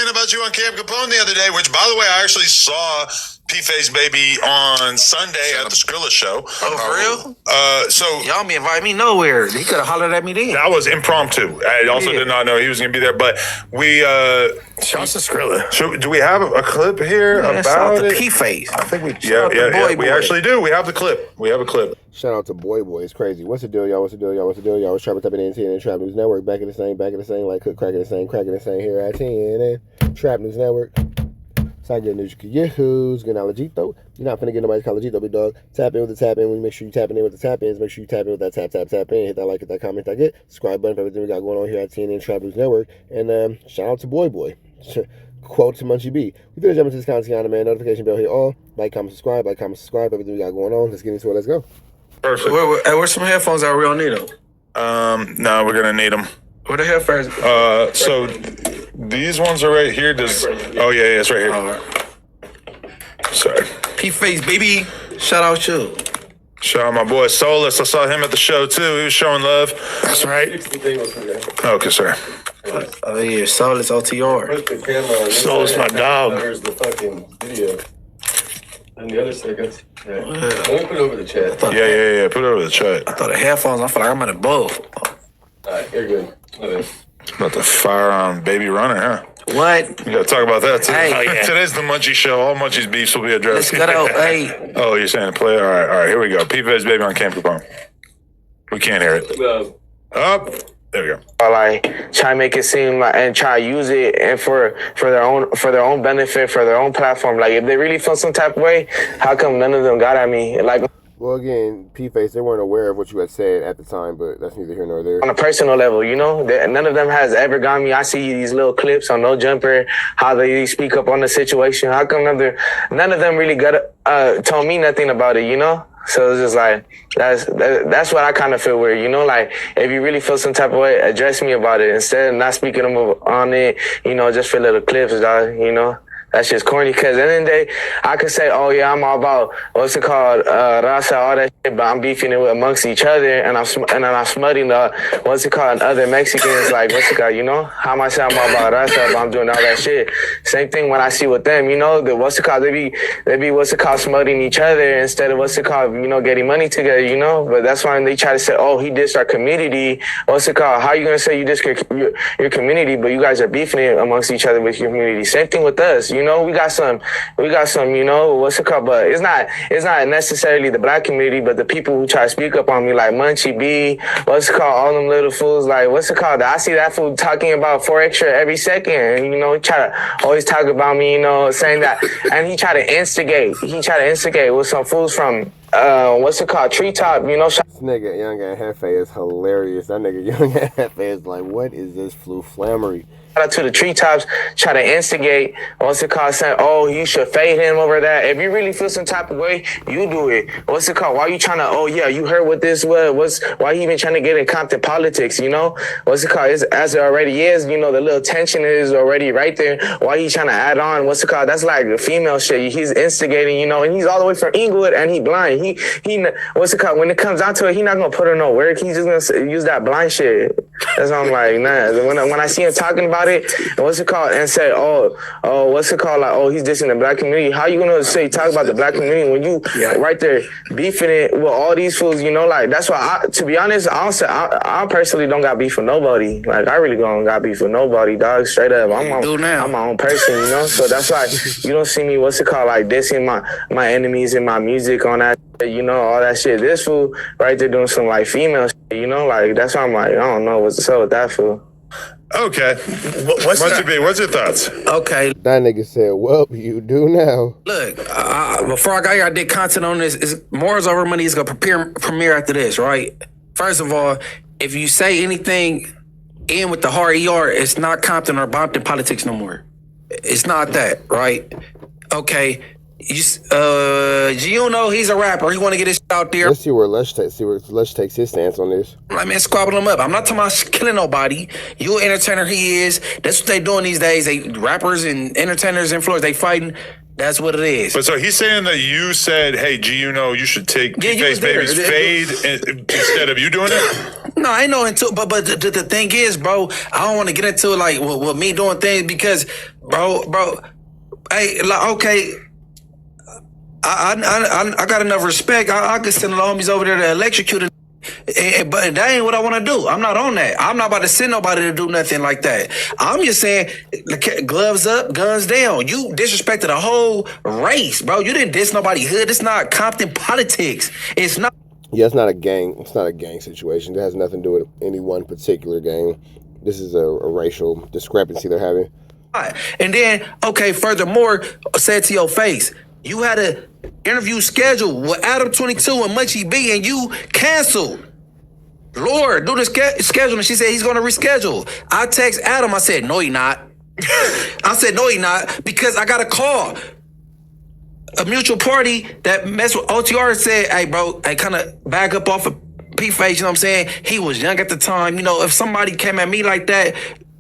saying about you on Camp Capone the other day, which, by the way, I actually saw P-Face Baby on Sunday at the Skrilla show. Oh, for real? So y'all me invite me nowhere. He could have hollered at me then. That was impromptu. I also did not know he was going to be there, but we shouts to Skrilla. Do we have a clip here about it? P-Face. I think we we actually do. We have the clip. We have a clip. Shout out to Boy. It's crazy. What's the deal, y'all? What's the deal, y'all? It's Trapper Type of NTN and Trap News Network. Back in the same, like cook, cracking the same here at TNN. Trap News Network. Side getting news you who's getting allegito. You're not finna get nobody's allegito, big dog. Tap in with the tap in. We make sure you tapping in with the tap ins. Make sure you tap in with that tap in. Hit that like, hit that comment, that get. Subscribe button for everything we got going on here at TNN Trap News Network. And shout out to Boy. Quote to Munchie B. We finna jump into this content, man. Notification bell here all. Like, comment, subscribe. Everything we got going on. Let's get into it. Let's go. Perfect. Where's some headphones that we don't need them? No, we're gonna need them. Where the headphones? So these ones are right here. Oh yeah, it's right here. All right. Sorry. P-Face, baby. Shout out you. Shout out my boy Solus. I saw him at the show too. He was showing love. That's right. Okay, sir. Oh yeah, Solus OTR. Solus my dog. There's the fucking video. And the other seconds. Yeah. Let me put it over the chat. Yeah. Put it over the chat. I thought the headphones, I feel like I'm at a both. Alright, you're good. Okay. About the firearm baby runner, huh? What? We gotta talk about that too. Hey. Oh, yeah. Today's the Munchie show. All Munchie's beefs will be addressed. Let's go. Hey. Oh, you're saying play? All right. Here we go. P-Face Baby on Camp Capone. We can't hear it. Up. There we go. Like try to make it seem like and try to use it and for their own benefit, for their own platform. Like if they really feel some type of way, how come none of them got at me? Like. Well, again, P-Face, they weren't aware of what you had said at the time, but that's neither here nor there. On a personal level, you know, none of them has ever got me. I see these little clips on No Jumper, how they speak up on the situation. How come none of them really told me nothing about it, you know? So it's just like, that's what I kind of feel weird, you know? Like, if you really feel some type of way, address me about it. Instead of not speaking on it, you know, just for little clips, dog, you know? That's just corny, because at the end of the day, I could say, oh, yeah, I'm all about, what's it called, raza, all that shit, but I'm beefing it amongst each other, and I'm smutting the, what's it called, other Mexicans, like, what's it called, you know? How am I saying I'm all about raza, but I'm doing all that shit? Same thing when I see with them, you know, what's it called, they be, what's it called, smutting each other instead of, what's it called, you know, getting money together, you know? But that's why they try to say, oh, he dissed our community. What's it called? How are you going to say you dissed your community, but you guys are beefing it amongst each other with your community? Same thing with us, you know, we got some, you know, what's it called? But it's not necessarily the black community, but the people who try to speak up on me, like Munchie B, what's it called? All them little fools, like, what's it called? I see that fool talking about 4 extra every second, and, you know, he try to always talk about me, you know, saying that, and he try to instigate with some fools from, what's it called? Treetop, you know. This nigga Young and Hefe is hilarious. That nigga Young and Hefe is like, what is this flammery? Shout out to the Treetops, try to instigate, what's it called, saying, oh, you should fade him over that. If you really feel some type of way, you do it. What's it called? Why you trying to, oh, yeah, you heard what this was? Why you even trying to get in Compton politics, you know? What's it called? As it already is, you know, the little tension is already right there. Why you trying to add on? What's it called? That's like the female shit. He's instigating, you know, and he's all the way from Inglewood, and he blind. He what's it called? When it comes down to it, he not going to put in no work. He's just going to use that blind shit. That's why I'm like, nah. When I see him talking about it, what's it called, and say, oh, what's it called, like, oh, he's dissing the black community. How you gonna talk about the black community when you right there beefing it with all these fools? You know, like, that's why to be honest, I personally don't got beef with nobody. Like, I really don't got beef with nobody, dog. Straight up, I'm my own person, you know. So that's why you don't see me, what's it called, like dissing my enemies in my music on that. You know, all that shit. This fool right there doing some like female shit, you know, like that's why I'm like, I don't know what's up with that fool. Okay. What's your thoughts? Okay. That nigga said, well, you do now. Look, before I got here, I did content on this. Moore's Over Money is going to premiere after this, right? First of all, if you say anything in with the hard ER, it's not Compton or Bompton politics no more. It's not that, right? Okay. You know he's a rapper. He want to get his shit out there. Let's see where Lush takes his stance on this. Like, man, squabbling him up. I'm not talking about killing nobody. You an entertainer, he is. That's what they doing these days. They rappers and entertainers, influencers, they fighting. That's what it is. But so he's saying that you said, hey, G, you know, you should take P-Face Baby's fade instead of you doing it? No, I ain't no into but the thing is, bro, I don't want to get into it like with me doing things because, bro, hey, like, okay, I got enough respect. I could send the homies over there to electrocute it. But that ain't what I want to do. I'm not on that. I'm not about to send nobody to do nothing like that. I'm just saying, gloves up, guns down. You disrespected a whole race, bro. You didn't diss nobody hood. It's not Compton politics. It's not. Yeah, it's not a gang. It's not a gang situation. It has nothing to do with any one particular gang. This is a racial discrepancy they're having. And then, okay, furthermore, said to your face, you had a interview scheduled with Adam 22 and Munchie B, and you canceled. Lord, do the schedule. And she said he's going to reschedule. I text Adam. I said, no, he not. I said, no, he not, because I got a call. A mutual party that messed with OTR said, hey, bro, I kind of back up off of P-Face, you know what I'm saying? He was young at the time. You know, if somebody came at me like that,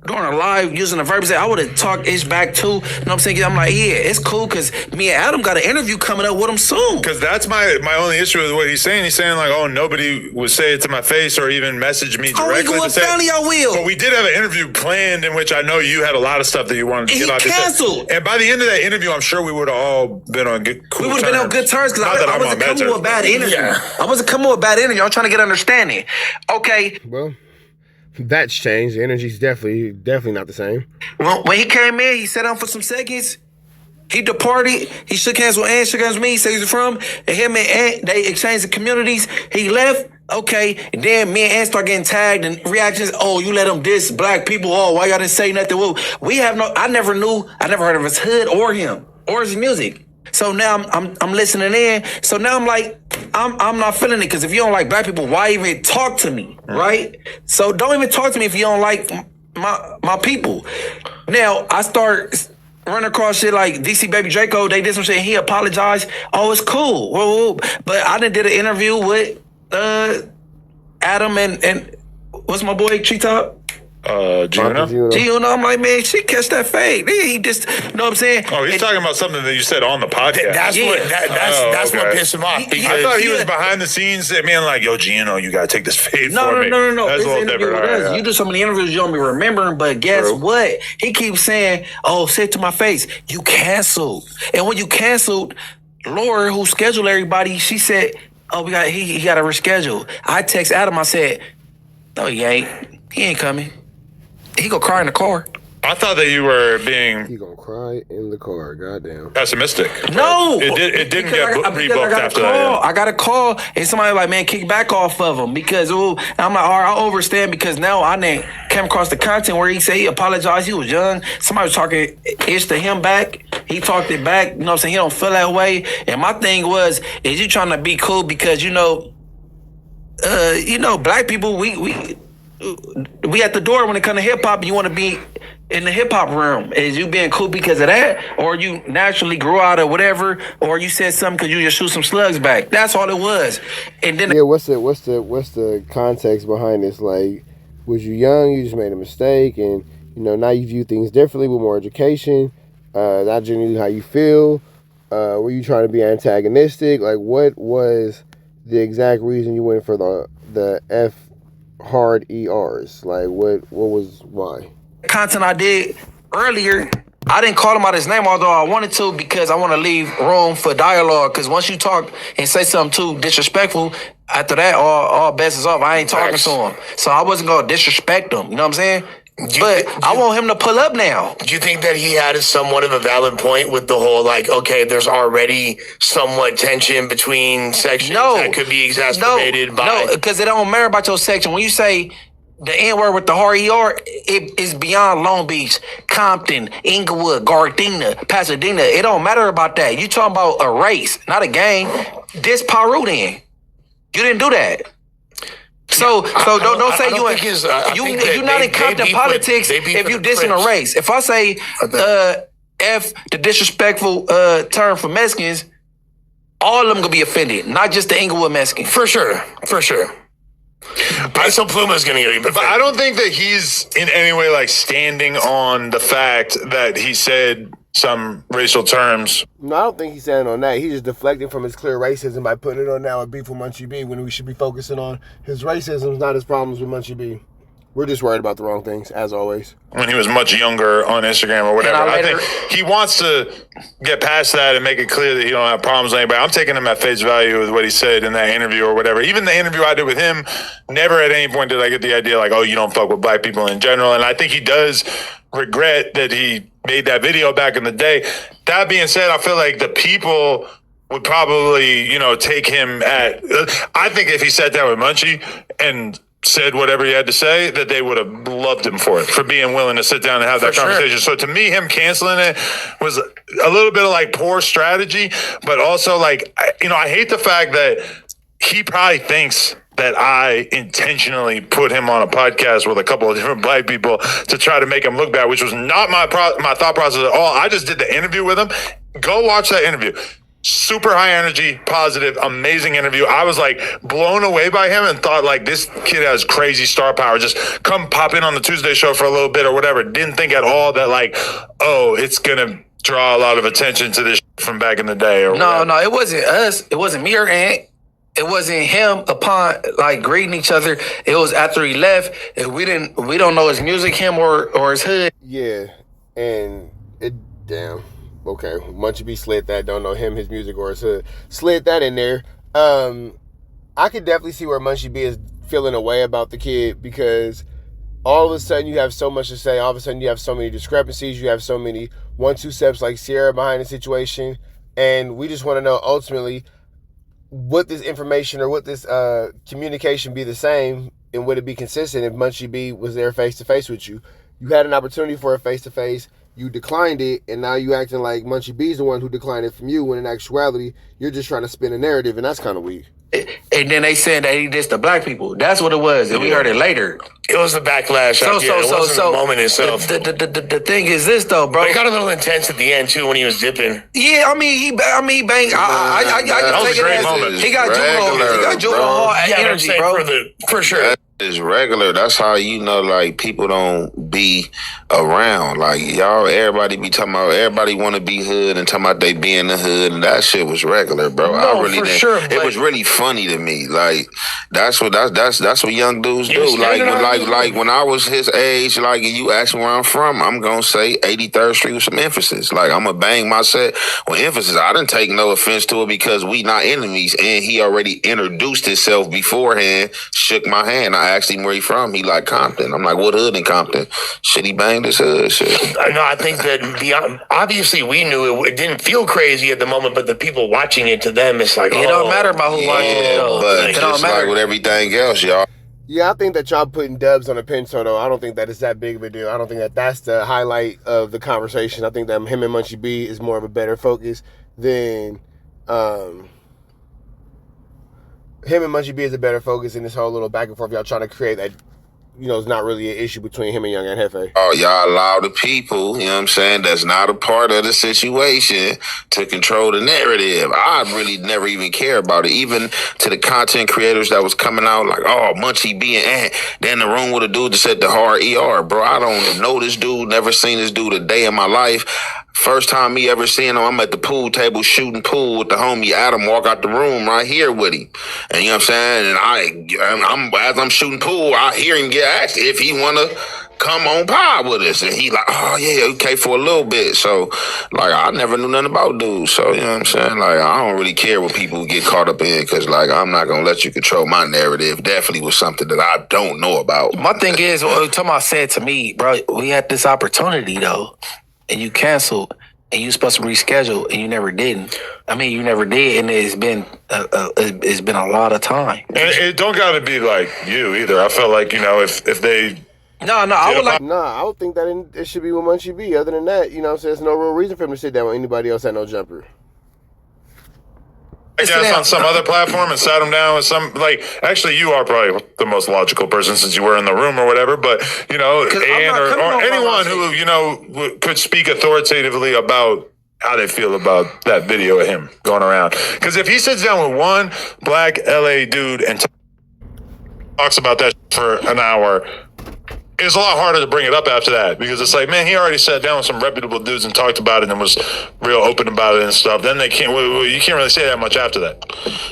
during a live using the verb, I would have talked ish back too. You know what I'm saying? I'm like, yeah, it's cool because me and Adam got an interview coming up with him soon. Because that's my only issue with what he's saying. He's saying like, oh, nobody would say it to my face or even message me directly. Oh, family, I will. But we did have an interview planned in which I know you had a lot of stuff that you wanted to get out. He canceled. And by the end of that interview, I'm sure we would have all been on good terms. We would have been on good terms because I wasn't coming with a bad interview. Yeah. I wasn't coming with a bad interview. I'm trying to get understanding. Okay. Well, that's changed. The energy's definitely not the same. Well, when he came in, he sat down for some seconds. He departed. He shook hands with Ann, shook hands with me. He said he's from. And him and Ann, they exchanged the communities. He left. Okay. And then me and Ann start getting tagged and reactions. Oh, you let him diss black people. Oh, why y'all didn't say nothing? Well, I never heard of his hood or him or his music. So now I'm listening in. So now I'm like, I'm not feeling it because if you don't like black people, why even talk to me, right? So don't even talk to me if you don't like my people. Now I start running across shit like DC Baby Draco. They did some shit. And he apologized. Oh, it's cool. Whoa. But I did an interview with Adam and what's my boy Treetop? Gina? Gina, I'm like, man, she catch that fade. He just, you know what I'm saying? Oh, he's talking about something that you said on the podcast. That's what pissed him off. I thought he was behind the scenes being like, yo, Gino, you gotta take this fade No. That's It's a little an interview different. with us. Right. You do so many interviews you don't be remembering, but guess what? He keeps saying, oh, say it to my face, you canceled. And when you canceled, Laura, who scheduled everybody, she said, oh, he got to reschedule. I text Adam, I said, no, he ain't. He ain't coming. He gonna cry in the car. I thought that you were being He gonna cry in the car. Goddamn. pessimistic. No, It didn't get rebooked after that. that. I got a call, and somebody like, man, kick back off of him because I'm like, all right, I overstand because now I didn't came across the content where he said he apologized. He was young. Somebody was talking ish to him back. He talked it back. You know what I'm saying? He don't feel that way. And my thing was, is you trying to be cool because black people we at the door when it comes to hip hop. You want to be in the hip hop room. Is you being cool because of that, or you naturally grew out of whatever, or you said something because you just shoot some slugs back? That's all it was. And then what's the context behind this? Like, was you young? You just made a mistake, and now you view things differently with more education. Not genuinely how you feel. Were you trying to be antagonistic? Like, what was the exact reason you went for the F hard ERs? Like, why? Content I did earlier, I didn't call him out his name, although I wanted to, because I want to leave room for dialogue. Because once you talk and say something too disrespectful, after that, all bets is off. I ain't talking to him, so I wasn't gonna disrespect him. You know what I'm saying? I want him to pull up now. Do you think that he had somewhat of a valid point with the whole, like, okay, there's already somewhat tension between sections that could be exacerbated by... No, because it don't matter about your section. When you say the N-word with the hard ER, it is beyond Long Beach, Compton, Inglewood, Gardena, Pasadena. It don't matter about that. You talking about a race, not a gang. This Paru then. You didn't do that. So don't say you're not in Compton politics if you dissing a race. If I say F the disrespectful term for Mexicans, all of them gonna be offended, not just the Inglewood Mexicans. For sure. Peso Pluma's gonna get offended. But I don't think that he's in any way like standing on the fact that he said some racial terms. No, I don't think he's saying on that. He's just deflecting from his clear racism by putting it on now with beef with Munchie B when we should be focusing on his racism, not his problems with Munchie B. We're just worried about the wrong things, as always. When he was much younger on Instagram or whatever. I think he wants to get past that and make it clear that he don't have problems with anybody. I'm taking him at face value with what he said in that interview or whatever. Even the interview I did with him, never at any point did I get the idea like, oh, you don't fuck with black people in general. And I think he does regret that he made that video back in the day. That being said, I feel like the people would probably, take him at... I think if he sat down with Munchie and said whatever he had to say, that they would have loved him for it, for being willing to sit down and have that conversation. So to me, him canceling it was a little bit of like poor strategy, but also like, I hate the fact that he probably thinks that I intentionally put him on a podcast with a couple of different black people to try to make him look bad, which was not my thought process at all. I just did the interview with him. Go watch that interview. Super high energy, positive, amazing interview. I was like blown away by him and thought like this kid has crazy star power. Just come pop in on the Tuesday show for a little bit or whatever. Didn't think at all that like, oh, it's going to draw a lot of attention to this from back in the day. Or whatever. No, it wasn't us. It wasn't me or Ant. It wasn't him upon like greeting each other. It was after he left. And we don't know his music, him or his hood. Yeah, and damn. Okay, Munchie B slid that. Don't know him, his music, or his hood. Slid that in there. I could definitely see where Munchie B is feeling a way about the kid because all of a sudden you have so much to say. All of a sudden you have so many discrepancies. You have so many 1-2 steps like Sierra behind the situation. And we just want to know ultimately, would this information or would this communication be the same and would it be consistent if Munchie B was there face-to-face with you? You had an opportunity for a face-to-face. You declined it, and now you acting like Munchie B's the one who declined it from you, when in actuality, you're just trying to spin a narrative, and that's kind of weak. And then they said that he dissed the black people. That's what it was, and we heard it later. It was the backlash. It wasn't the moment itself. The thing is this, though, bro. But it got a little intense at the end, too, when he was dipping. Yeah, he banged. I that was a great moment. He got juvenile energy, bro. For sure. That is regular. That's how like people don't be around. Like y'all, everybody be talking about. Everybody want to be hood and talking about they be in the hood, and that shit was regular, bro. No, I really for sure. It was really funny to me. Like that's what young dudes do. Like when I was his age, like and you ask me where I'm from, I'm gonna say 83rd Street with some emphasis. Like I'm gonna bang my set with emphasis. I didn't take no offense to it because we not enemies, and he already introduced himself beforehand, shook my hand. I asked him where he from. He like Compton. I'm like, what hood in Compton? Shit, he banged his hood. Shit. No, I think that obviously we knew it didn't feel crazy at the moment, but the people watching it, to them, it's like, it don't matter about who watching it. But it just like with everything else, y'all. Yeah, I think that y'all putting dubs on a pencil, though. I don't think that it's that big of a deal. I don't think that that's the highlight of the conversation. I think that him and Munchie B is more of a better focus than him and Munchie B is a better focus in this whole little back and forth y'all trying to create that, it's not really an issue between him and Young and Hefe. Oh, y'all allow the people, you know what I'm saying, that's not a part of the situation to control the narrative. I really never even care about it. Even to the content creators that was coming out like, oh, Munchie B and Ant, they're in the room with a dude that said the hard ER. Bro, I don't know this dude, never seen this dude a day in my life. First time me ever seeing him, I'm at the pool table shooting pool with the homie Adam, walk out the room right here with him. And you know what I'm saying? And as I'm shooting pool, I hear him get asked if he want to come on pod with us. And he like, oh yeah, okay, for a little bit. So like, I never knew nothing about dudes. So you know what I'm saying? Like, I don't really care what people get caught up in, because like, I'm not going to let you control my narrative. Definitely was something that I don't know about. My thing is, what Tomas said to me, bro, we had this opportunity though, and you canceled, and you supposed to reschedule, and you never didn't. I mean, you never did, and it's been a lot of time. And it don't got to be like you either. I felt like, if they... No, I would like... Nah, I would think that it should be with Munchie B. Other than that, there's no real reason for him to sit down with anybody else at no jumper. I guess on some other platform and sat him down with some, like, actually you are probably the most logical person since you were in the room or whatever, but, Ann or anyone who, could speak authoritatively about how they feel about that video of him going around. Because if he sits down with one black LA dude and talks about that for an hour, It's a lot harder to bring it up after that because it's like, man, he already sat down with some reputable dudes and talked about it and was real open about it and stuff. Then you can't really say that much after that.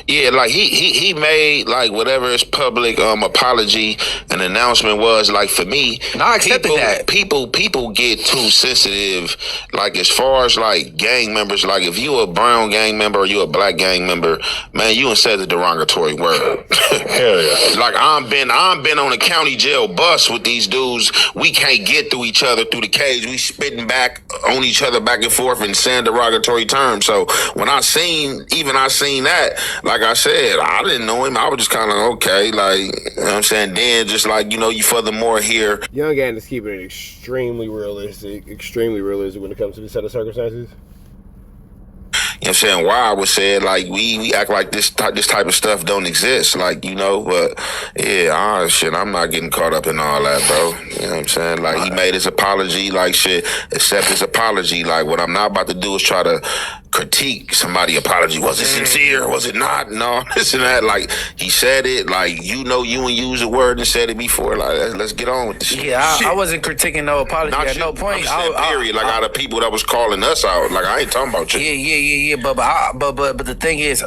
Yeah, like he made like whatever his public apology and announcement was. Like for me, no, I accepted that. People get too sensitive. Like as far as like gang members, like if you a brown gang member or you a black gang member, man, you said the derogatory word. Hell yeah. Like I'm been on a county jail bus with these dudes. We can't get through each other through the cage. We spitting back on each other back and forth and saying derogatory terms. So when I seen that, like I said, I didn't know him. I was just kind of okay, like, you know what I'm saying? Then just like, you know, you furthermore here. Young Gan is keeping it extremely realistic when it comes to this set of circumstances. You know what I'm saying? Why I would say like we act like this type of stuff don't exist, like, you know, but yeah, shit, I'm not getting caught up in all that, bro. You know what I'm saying? Like he made his apology, like shit, accept his apology. Like what I'm not about to do is try to critique somebody's apology. Was it sincere? Was it not? No, this and that. Like he said it, like you used a word and said it before. Like let's get on with this shit. Yeah, I wasn't critiquing no apology not at you, no point. Period. Like out of people that was calling us out. Like I ain't talking about you. Yeah. But the thing is,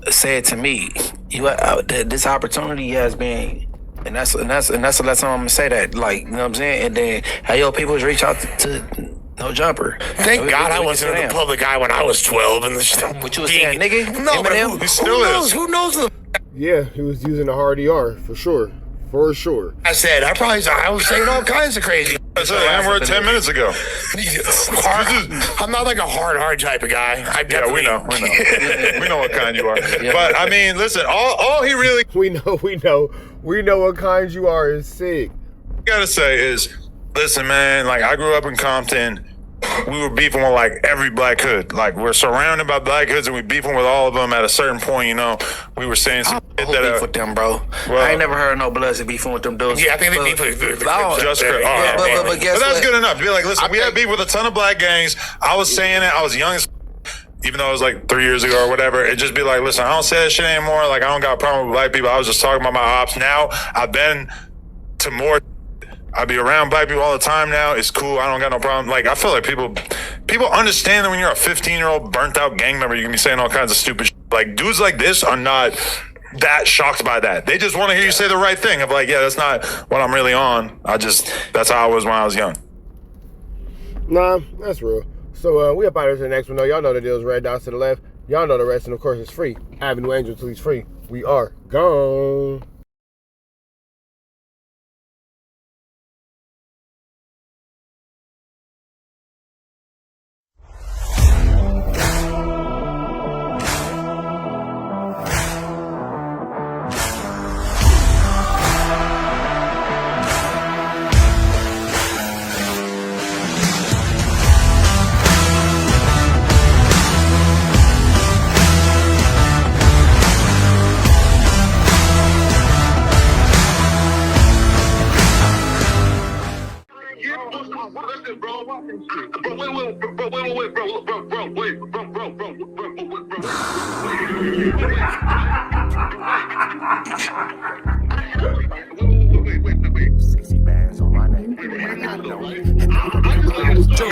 said to me, this opportunity has been, and that's the last time I'm gonna say that. Like, you know what I'm saying? And then how your people reach out to No Jumper. Thank God I wasn't in the public eye when I was 12. And what you was saying, nigga? No, but who knows? Yeah, he was using the hard ER for sure. For sure. I was saying all kinds of crazy. That's it, man. We're 10 minutes ago. I'm not like a hard type of guy. Yeah, we know. We know what kind you are. Yeah. But I mean, listen, all he really we know what kind you are is sick. Gotta say is, listen, man, like I grew up in Compton. We were beefing with like every black hood. Like we're surrounded by black hoods and we beefing with all of them at a certain point, you know. We were saying some shit that beef with them, bro. Well, I ain't never heard no bloods beefing with them dudes. Yeah, I think they beef with just but that's good enough. Be like, listen, we had beef with a ton of black gangs. I was saying it, I was young as even though it was like 3 years ago or whatever. It just be like, listen, I don't say that shit anymore. Like I don't got a problem with black people. I was just talking about my ops. Now I've been to more. I be around black people all the time now. It's cool. I don't got no problem. Like, I feel like people understand that when you're a 15-year-old burnt out gang member, you can be saying all kinds of stupid shit. Like, dudes like this are not that shocked by that. They just want to hear you say the right thing of like, yeah, that's not what I'm really on. That's how I was when I was young. Nah, that's real. So, we up out here to the next one, though. Y'all know the deal's red dots to the left. Y'all know the rest, and of course, it's free. Avenue Angel till he's free. We are gone.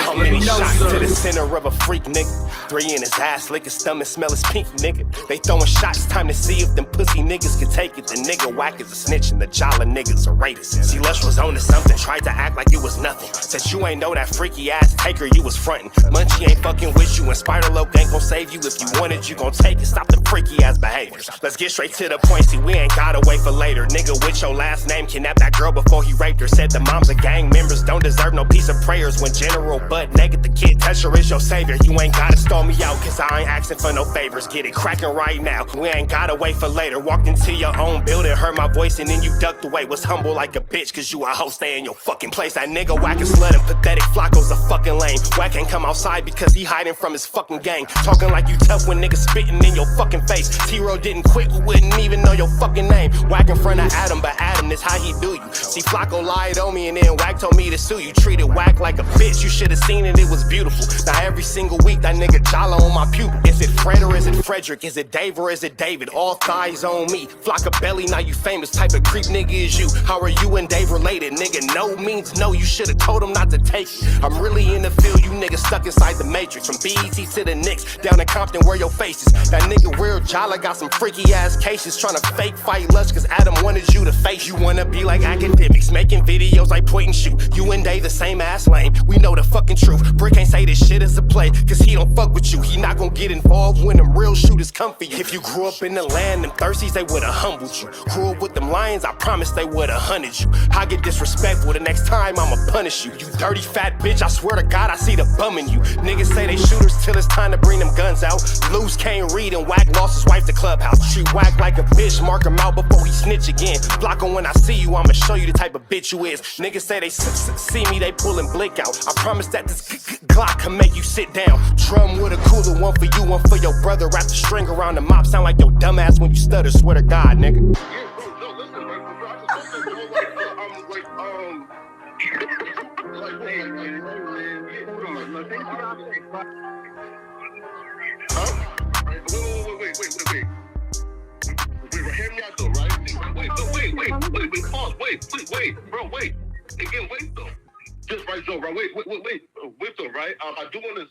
How many shots to the center of a freak, nigga? 3 in his ass, lick his stomach, smell his pink, nigga. They throwing shots, time to see if them pussy niggas can take it. The nigga whack is a snitch and the jolly niggas are rapists. See, Lush was on to something, tried to act like it was nothing. Said you ain't know that freaky ass taker you was frontin'. Munchie ain't fucking with you and Spider-Loc ain't gon' save you. If you want it, you gon' take it. Stop the freaky ass behaviors. Let's get straight to the point, see, we ain't gotta wait for later. Nigga with your last name kidnapped that girl before he raped her. Said the moms of gang members don't deserve no piece of prayers. When General butt naked, the kid Tesher is your savior. You ain't gotta stall me out, cause I ain't asking for no favors. Get it cracking right now, we ain't gotta wait for later. Walked into your own building, heard my voice and then you ducked away. Was humble like a bitch, cause you a hoe, stay in your fucking place. That nigga whack and slut and pathetic Flacco's a fucking lame. Wack ain't come outside because he hiding from his fucking gang. Talking like you tough when niggas spitting in your fucking face. T-Row didn't quit, we wouldn't even know your fucking name. Wack in front of Adam, but Adam is how he do you. See, Flacco lied on me and then Wack told me to sue you. Treated Wack like a bitch, you should've seen it, it was beautiful. Now every single week that nigga jolly on my pupil. Is it Fred or is it Frederick? Is it Dave or is it David? All thighs on me. Flocka belly, now you famous. Type of creep nigga is you. How are you and Dave related? Nigga, no means no. You should've told him not to take it. I'm really in the field, you niggas stuck inside the matrix. From BET to the Knicks, down in Compton where your face is. That nigga Weird Jolly got some freaky ass cases. Tryna fake fight Lush cause Adam wanted you to face. You wanna be like academics, making videos like point and shoot. You and Dave the same ass lane. We know the fucking truth. Brick ain't say this shit is a play cause he don't fuck with you. He not gon' get involved when them real shooters come for you. If you grew up in the land, them thirsties, they would've humbled you. Grew up with them lions, I promise they would've hunted you. I get disrespectful, the next time I'ma punish you. You dirty fat bitch, I swear to God I see the bum in you. Niggas say they shooters till it's time to bring them guns out. Lose can't read and Wack lost his wife to Clubhouse. Treat Wack like a bitch, mark him out before he snitch again. Flocka, when I see you, I'ma show you the type of bitch you is. Niggas say they see me, they pullin' blick out. I promise that this Glock can make you sit down. Drum with a cooler, one for you, one for your brother. Wrap the string around the mop, sound like your dumb ass when you stutter. Swear to God, nigga. Wait. Hear me out though, right? Wait, pause. Wait, bro, wait. Again, wait though. Just right, Joe, bro. Wait though, right? I do want to